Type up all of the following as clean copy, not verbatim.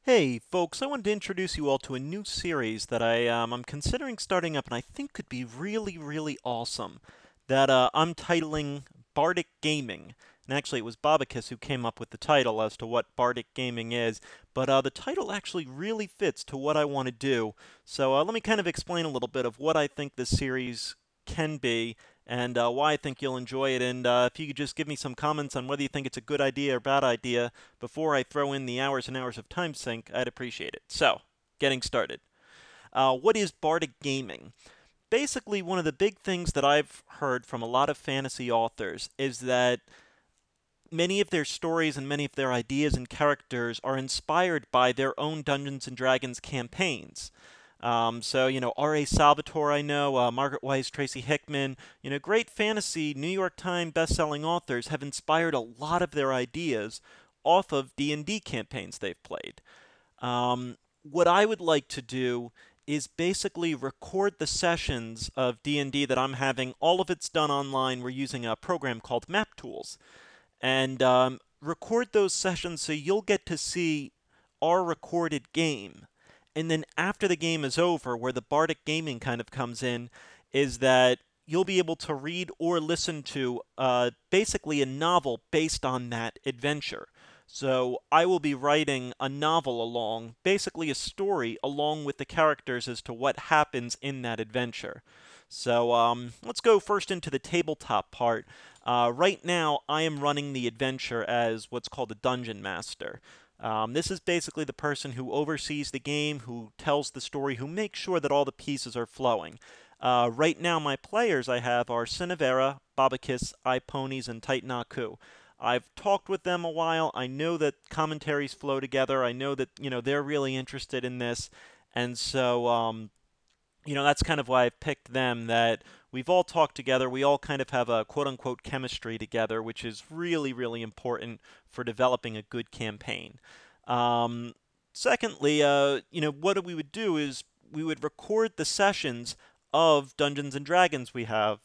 Hey folks, I wanted to introduce you all to a new series that I'm considering starting up and I think could be really awesome that I'm titling Bardic Gaming. And actually it was Bobicus who came up with the title as to what Bardic Gaming is, but the title actually really fits to what I want to do. So let me kind of explain a little bit of what I think this series can be and why I think you'll enjoy it. And if you could just give me some comments on whether you think it's a good idea or bad idea before I throw in the hours and hours of time sink, I'd appreciate it. So, getting started. What is Bardic Gaming? Basically, one of the big things that I've heard from a lot of fantasy authors is that many of their stories and many of their ideas and characters are inspired by their own Dungeons and Dragons campaigns. R.A. Salvatore, I know, Margaret Weiss, Tracy Hickman, great fantasy New York Times best-selling authors have inspired a lot of their ideas off of D&D campaigns they've played. What I would like to do is basically record the sessions of D&D that I'm having. All of it's done online. We're using a program called Maptools and record those sessions so you'll get to see our recorded game. And then after the game is over, where the Bardic Gaming kind of comes in, is that you'll be able to read or listen to basically a novel based on that adventure. So I will be writing a novel along, basically a story along with the characters as to what happens in that adventure. So let's go first into the tabletop part. Right now, I am running the adventure as what's called a dungeon master. This is basically the person who oversees the game, who tells the story, who makes sure that all the pieces are flowing. Right now, my players I have are Cinevera, Bobicus, iPonies, and Titanaku. I've talked with them a while. I know that commentaries flow together. I know that they're really interested in this, and so that's kind of why I picked them. That we've all talked together. We all kind of have a quote unquote chemistry together, which is really important for developing a good campaign. Um, Secondly, what we would do is we would record the sessions of Dungeons and Dragons we have,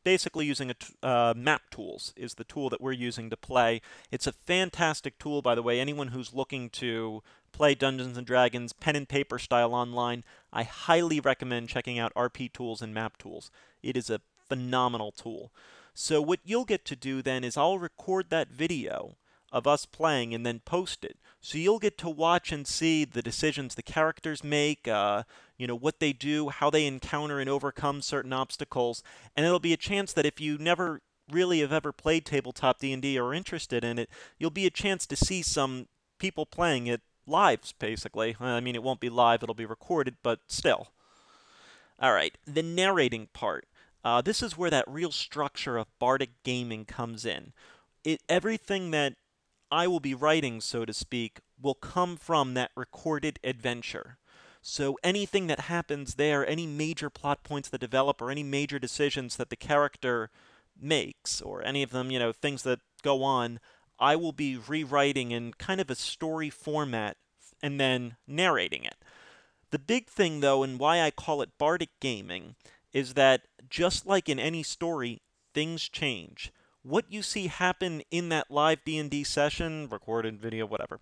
basically using Maptools is the tool that we're using to play. It's a fantastic tool, by the way. Anyone who's looking to play Dungeons and Dragons pen and paper style online, I highly recommend checking out RP Tools and Maptools. It is a phenomenal tool. So what you'll get to do then is I'll record that video of us playing and then post it. So you'll get to watch and see the decisions the characters make, what they do, how they encounter and overcome certain obstacles, and it'll be a chance that if you never really have ever played tabletop D&D or are interested in it, you'll be a chance to see some people playing it live, basically. I mean, it won't be live, it'll be recorded, but still. All right, the narrating part. This is where that real structure of Bardic Gaming comes in. Everything that I will be writing, so to speak, will come from that recorded adventure. So anything that happens there, any major plot points that develop, or any major decisions that the character makes, or any of them, things that go on, I will be rewriting in kind of a story format and then narrating it. The big thing, though, and why I call it Bardic Gaming, is that just like in any story, things change. What you see happen in that live D&D session, recorded video, whatever,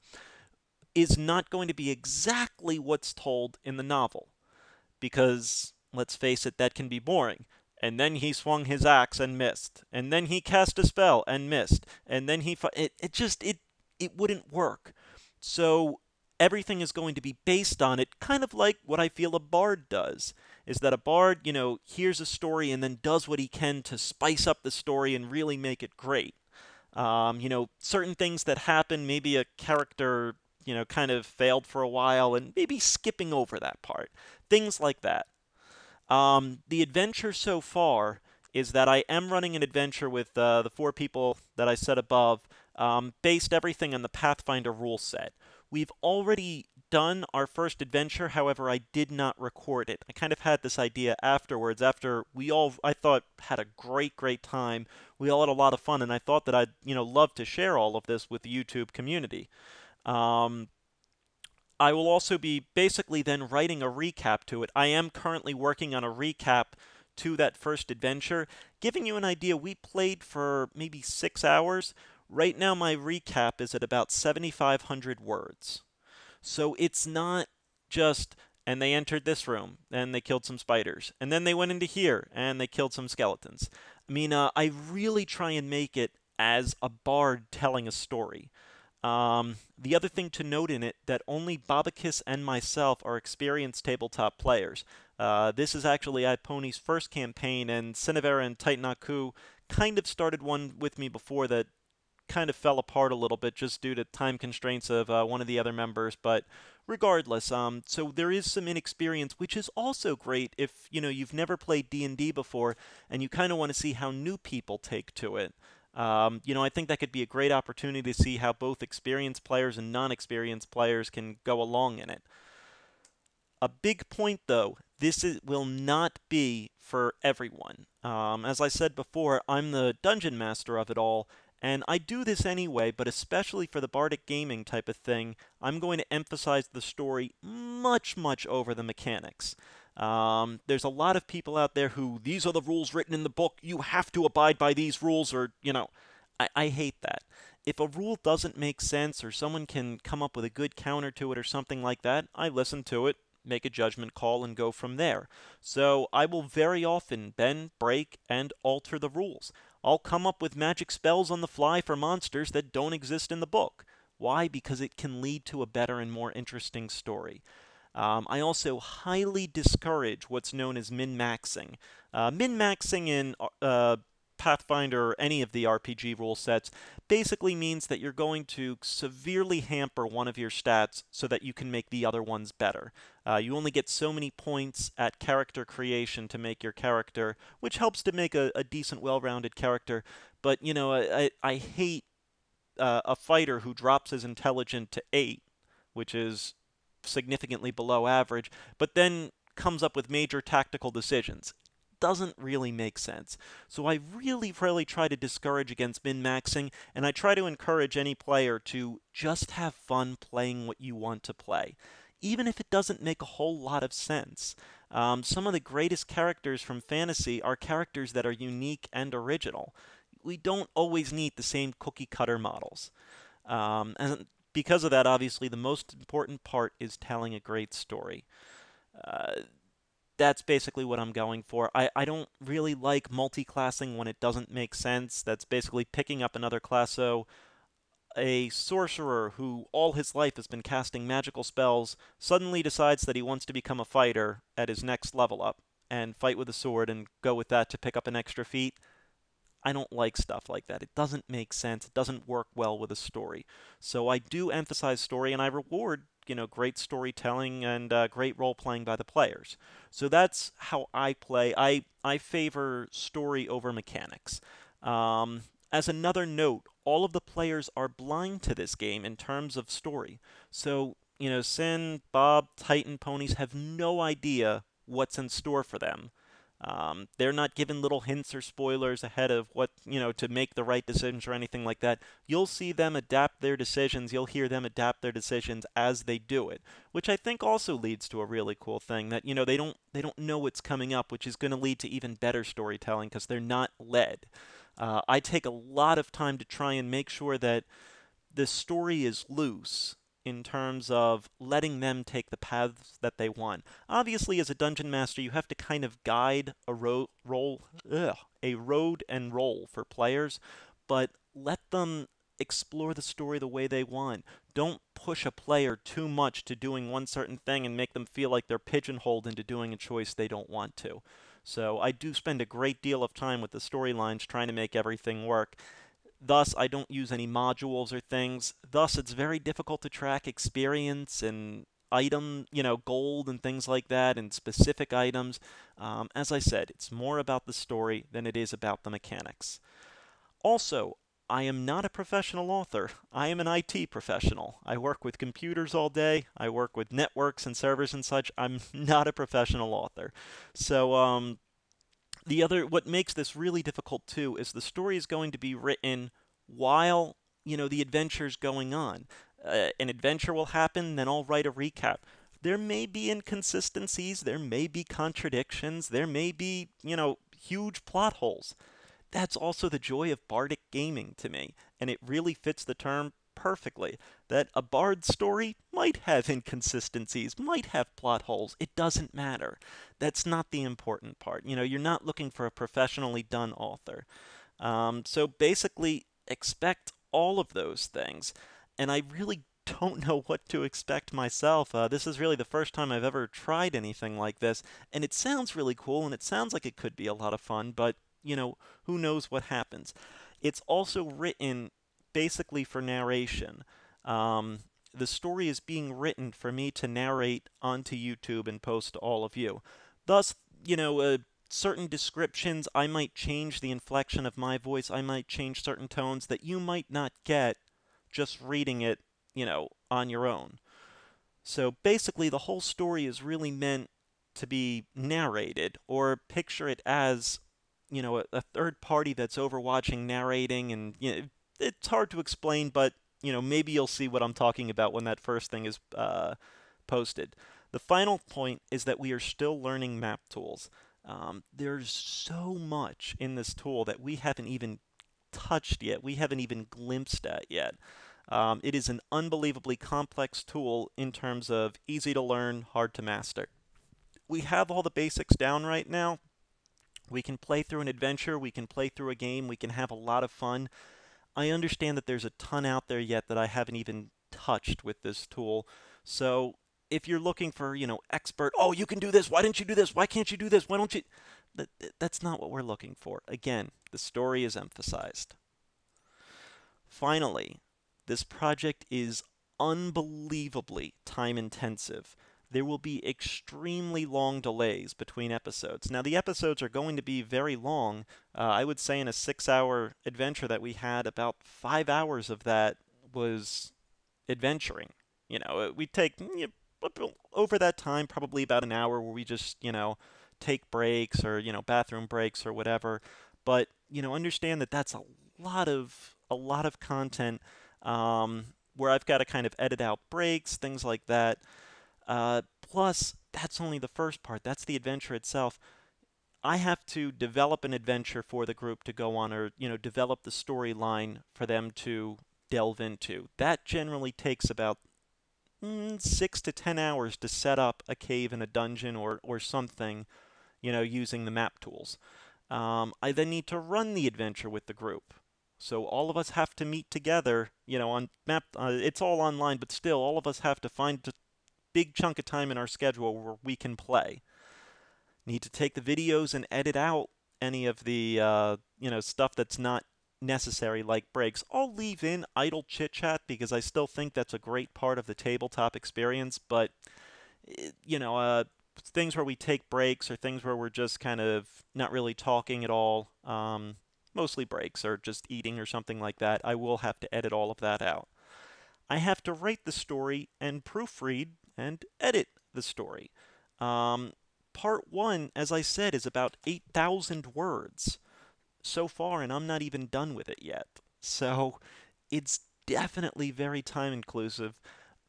is not going to be exactly what's told in the novel. Because, let's face it, that can be boring. And then he swung his axe and missed. And then he cast a spell and missed. And then it wouldn't work. So everything is going to be based on it, kind of like what I feel a bard does. Is that a bard, hears a story and then does what he can to spice up the story and really make it great. Certain things that happen, maybe a character, kind of failed for a while and maybe skipping over that part. Things like that. The adventure so far is that I am running an adventure with the four people that I said above, based everything on the Pathfinder rule set. We've already done our first adventure, however, I did not record it. I kind of had this idea afterwards, after we all, I thought, had a great time. We all had a lot of fun, and I thought that I'd, love to share all of this with the YouTube community. Um, I will also be basically then writing a recap to it. I am currently working on a recap to that first adventure. Giving you an idea, we played for maybe 6 hours. Right now, my recap is at about 7,500 words. So it's not just, and they entered this room and they killed some spiders, and then they went into here and they killed some skeletons. I mean, I really try and make it as a bard telling a story. The other thing to note in it that only Bobicus and myself are experienced tabletop players. This is actually iPony's first campaign, and Cinevera and Taitanaku kind of started one with me before that kind of fell apart a little bit just due to time constraints of one of the other members. But regardless, so there is some inexperience, which is also great if you've never played D&D before and you kind of want to see how new people take to it. I think that could be a great opportunity to see how both experienced players and non-experienced players can go along in it. A big point, though, will not be for everyone. As I said before, I'm the dungeon master of it all, and I do this anyway, but especially for the Bardic Gaming type of thing, I'm going to emphasize the story much, much over the mechanics. There's a lot of people out there who, these are the rules written in the book, you have to abide by these rules, or, I hate that. If a rule doesn't make sense or someone can come up with a good counter to it or something like that, I listen to it, make a judgment call, and go from there. So I will very often bend, break, and alter the rules. I'll come up with magic spells on the fly for monsters that don't exist in the book. Why? Because it can lead to a better and more interesting story. I also highly discourage what's known as min-maxing. Min-maxing in Pathfinder or any of the RPG rule sets basically means that you're going to severely hamper one of your stats so that you can make the other ones better. You only get so many points at character creation to make your character, which helps to make a decent, well-rounded character. But, I hate a fighter who drops his intelligence to 8, which is significantly below average, but then comes up with major tactical decisions. Doesn't really make sense. So I really, really try to discourage against min-maxing, and I try to encourage any player to just have fun playing what you want to play, even if it doesn't make a whole lot of sense. Some of the greatest characters from fantasy are characters that are unique and original. We don't always need the same cookie cutter models. And because of that, obviously, the most important part is telling a great story. Uh, that's basically what I'm going for. I don't really like multi-classing when it doesn't make sense. That's basically picking up another class. So a sorcerer who all his life has been casting magical spells suddenly decides that he wants to become a fighter at his next level up and fight with a sword and go with that to pick up an extra feat. I don't like stuff like that. It doesn't make sense. It doesn't work well with a story. So I do emphasize story, and I reward great storytelling and great role playing by the players. So that's how I play. I favor story over mechanics. Um, as another note, all of the players are blind to this game in terms of story. So Sin, Bob, Titan ponies have no idea what's in store for them. They're not given little hints or spoilers ahead of what, to make the right decisions or anything like that. You'll see them adapt their decisions. You'll hear them adapt their decisions as they do it, which I think also leads to a really cool thing that, they don't know what's coming up, which is going to lead to even better storytelling because they're not led. I take a lot of time to try and make sure that the story is loose in terms of letting them take the paths that they want. Obviously, as a dungeon master, you have to kind of guide a road and roll for players, but let them explore the story the way they want. Don't push a player too much to doing one certain thing and make them feel like they're pigeonholed into doing a choice they don't want to. So I do spend a great deal of time with the storylines trying to make everything work. Thus, I don't use any modules or things. Thus, it's very difficult to track experience and gold and things like that, and specific items. As I said, it's more about the story than it is about the mechanics. Also, I am not a professional author. I am an IT professional. I work with computers all day. I work with networks and servers and such. I'm not a professional author. So, what makes this really difficult too is the story is going to be written while the adventure's going on. An adventure will happen, then I'll write a recap. There may be inconsistencies, there may be contradictions, there may be huge plot holes. That's also the joy of bardic gaming to me, and it really fits the term perfectly that a bard story might have inconsistencies, might have plot holes. It doesn't matter. That's not the important part. You're not looking for a professionally done author. So basically, expect all of those things. And I really don't know what to expect myself. This is really the first time I've ever tried anything like this, and it sounds really cool, and it sounds like it could be a lot of fun, but, who knows what happens. It's also written basically for narration. Um, the story is being written for me to narrate onto YouTube and post to all of you. Thus, certain descriptions, I might change the inflection of my voice, I might change certain tones that you might not get just reading it, on your own. So basically, the whole story is really meant to be narrated, or picture it as, a third party that's overwatching narrating, and it's hard to explain, but maybe you'll see what I'm talking about when that first thing is posted. The final point is that we are still learning Maptools. There's so much in this tool that we haven't even touched yet, we haven't even glimpsed at yet. It is an unbelievably complex tool in terms of easy to learn, hard to master. We have all the basics down right now. We can play through an adventure, we can play through a game, we can have a lot of fun. I understand that there's a ton out there yet that I haven't even touched with this tool. So if you're looking for, expert, oh, you can do this, why didn't you do this, why can't you do this, why don't you... That's not what we're looking for. Again, the story is emphasized. Finally, this project is unbelievably time intensive. There will be extremely long delays between episodes. Now, the episodes are going to be very long. I would say in a 6-hour adventure that we had, about 5 hours of that was adventuring. We take over that time probably about an hour where we just, take breaks or, bathroom breaks or whatever. But, understand that that's a lot of content where I've got to kind of edit out breaks, things like that. Plus, that's only the first part. That's the adventure itself. I have to develop an adventure for the group to go on, or develop the storyline for them to delve into. That generally takes about 6 to 10 hours to set up a cave in a dungeon or something, using the map tools. I then need to run the adventure with the group. So all of us have to meet together, on map. It's all online, but still, all of us have to find a big chunk of time in our schedule where we can play. Need to take the videos and edit out any of the, stuff that's not necessary, like breaks. I'll leave in idle chit chat because I still think that's a great part of the tabletop experience, but you know, uh, things where we take breaks or things where we're just kind of not really talking at all, mostly breaks or just eating or something like that, I will have to edit all of that out. I have to write the story and proofread and edit the story. Um, Part one, as I said, is about 8,000 words so far, and I'm not even done with it yet. So it's definitely very time inclusive.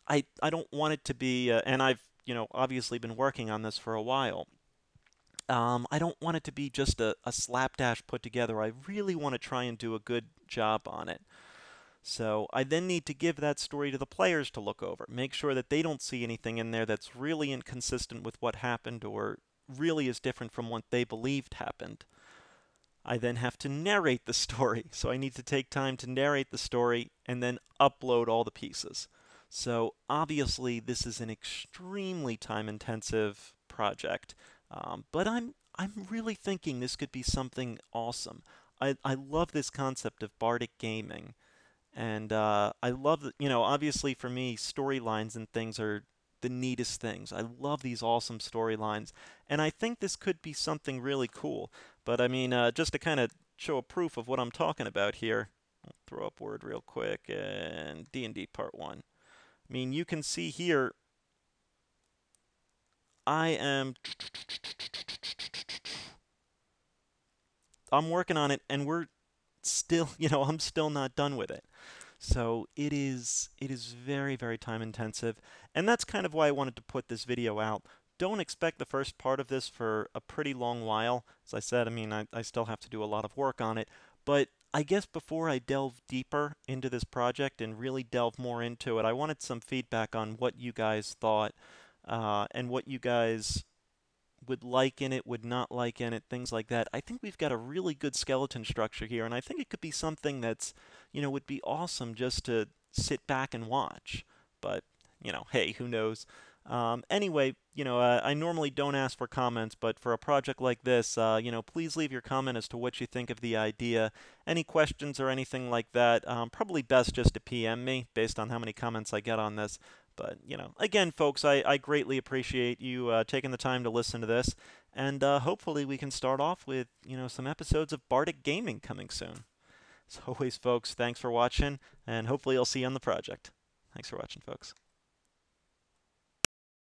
I don't want it to be, and I've obviously been working on this for a while. I don't want it to be just a slapdash put together. I really want to try and do a good job on it. So I then need to give that story to the players to look over, make sure that they don't see anything in there that's really inconsistent with what happened or really is different from what they believed happened. I then have to narrate the story, so I need to take time to narrate the story and then upload all the pieces. So obviously, this is an extremely time-intensive project, but I'm really thinking this could be something awesome. I love this concept of bardic gaming, and I love that, obviously for me, storylines and things are the neatest things. I love these awesome storylines, and I think this could be something really cool. But I mean, just to kind of show a proof of what I'm talking about here, I'll throw up Word real quick and D&D Part 1. I mean, you can see here, I am, I'm working on it, and we're still, I'm still not done with it. So it is very, very time intensive, and that's kind of why I wanted to put this video out. Don't expect the first part of this for a pretty long while. As I said, I mean, I still have to do a lot of work on it, but I guess before I delve deeper into this project and really delve more into it, I wanted some feedback on what you guys thought and what you guys would like in it, would not like in it, things like that. I think we've got a really good skeleton structure here, and I think it could be something that's, would be awesome just to sit back and watch. But, hey, who knows? Anyway, I normally don't ask for comments, but for a project like this, please leave your comment as to what you think of the idea. Any questions or anything like that, probably best just to PM me based on how many comments I get on this. But, again, folks, I greatly appreciate you taking the time to listen to this. And hopefully we can start off with, some episodes of Bardic Gaming coming soon. As always, folks, thanks for watching, and hopefully I'll see you on the project. Thanks for watching, folks.